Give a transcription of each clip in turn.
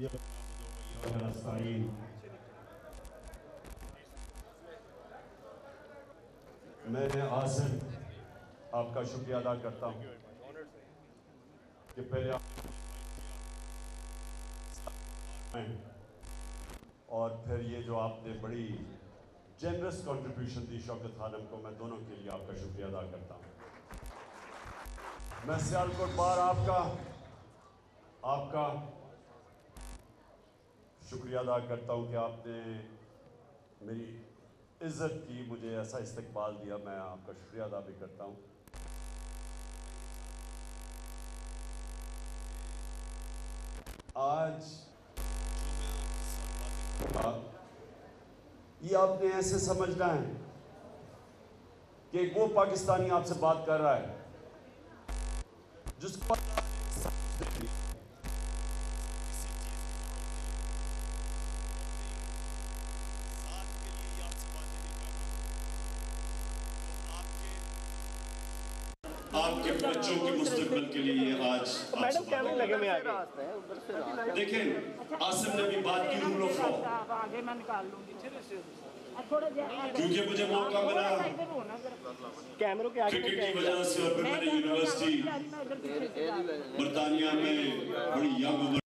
मैं आसिफ आपका शुक्रिया अदा करता हूँ कि पहले आप और फिर ये जो आपने बड़ी जेनरस कंट्रीब्यूशन दी शौकत खानम को, मैं दोनों के लिए आपका शुक्रिया अदा करता हूँ। मैं सियालकोट बार आपका शुक्रिया अदा करता हूँ कि आपने मेरी इज्जत की, मुझे ऐसा इस्तकबाल दिया, मैं आपका शुक्रिया अदा भी करता हूँ। आज ये आपने ऐसे समझना है कि वो पाकिस्तानी आपसे बात कर रहा है जिसको आपके बच्चों के मुस्तकबिल के लिए आज मैडम कैमरे लगे में आगे देखें, आसिफ ने भी बात की रूल ऑफ लॉ, क्योंकि मुझे मौका मिला कैमरों के आगे क्रिकेट की वजह से, और फिर मैंने यूनिवर्सिटी बरतानिया में बड़ी यंग उम्र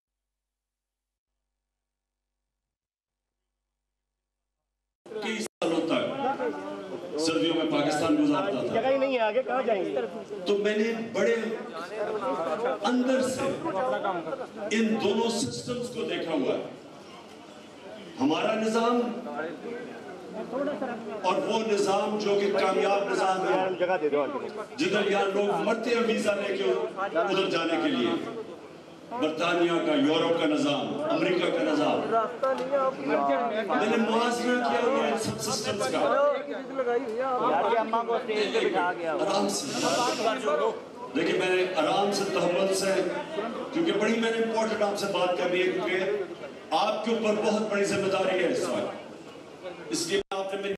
कई सालों तक सर्दियों में पाकिस्तान गुजारता था। जगह ही नहीं है आगे, कहाँ जाएंगे? तो मैंने बड़े अंदर से इन दोनों सिस्टम्स को देखा हुआ है, हमारा निजाम और वो निजाम जो कि कामयाब निजाम है, जगह दे दो जिधर यहाँ लोग मरते हैं वीजा लेके उधर जाने के लिए। बरतानिया का, यूरोप का निजाम, अमेरिका का निजाम, मैंने मुआज़ना किया हुआ इन सब सिस्टम्स का। आराम से देखिए, मैंने आराम से तहम्मुल से, क्योंकि बड़ी मैंने इम्पोर्टेंट आपसे बात करनी है, क्योंकि आपके ऊपर बहुत बड़ी जिम्मेदारी है इस वक्त, इसलिए आपने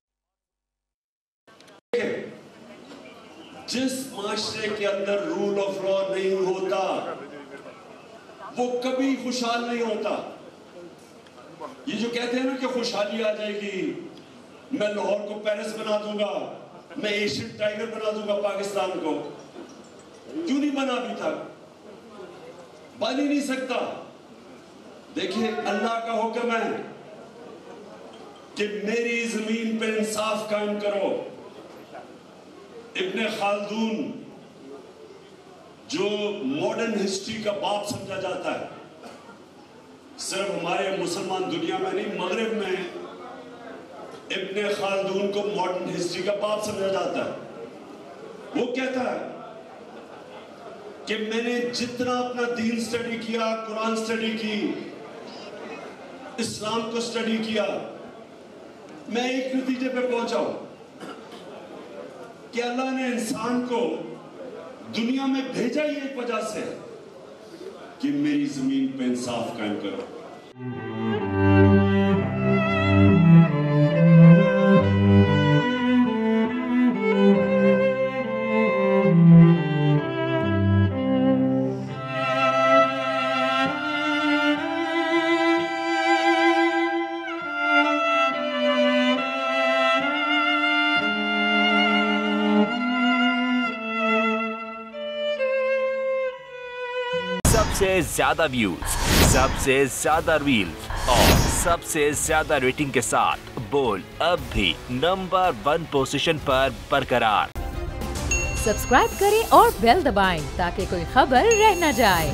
जिस माशरे के अंदर रूल ऑफ लॉ नहीं होता वो कभी खुशहाल नहीं होता। ये जो कहते हैं ना कि खुशहाली आ जाएगी, मैं लाहौर को पेरिस बना दूंगा, मैं एशियन टाइगर बना दूंगा पाकिस्तान को, क्यों नहीं बना अभी तक? बन ही नहीं सकता। देखिए, अल्लाह का हुक्म है कि मेरी जमीन पे इंसाफ कायम करो। इब्ने खालदून, जो मॉडर्न हिस्ट्री का बाप समझा जाता है, सिर्फ हमारे मुसलमान दुनिया में नहीं, मगरिब में इब्ने खालदून को मॉडर्न हिस्ट्री का बाप समझा जाता है। वो कहता है कि मैंने जितना अपना दीन स्टडी किया, कुरान स्टडी की, इस्लाम को स्टडी किया, मैं एक नतीजे पे पहुंचा हूं कि अल्लाह ने इंसान को दुनिया में भेजा ही एक वजह से कि मेरी जमीन पे इंसाफ कायम करो। सबसे ज्यादा व्यूज, सबसे ज्यादा रील्स और सबसे ज्यादा रेटिंग के साथ बोल अब भी नंबर 1 पोजीशन पर बरकरार। सब्सक्राइब करें और बेल दबाएं ताकि कोई खबर रह न जाए।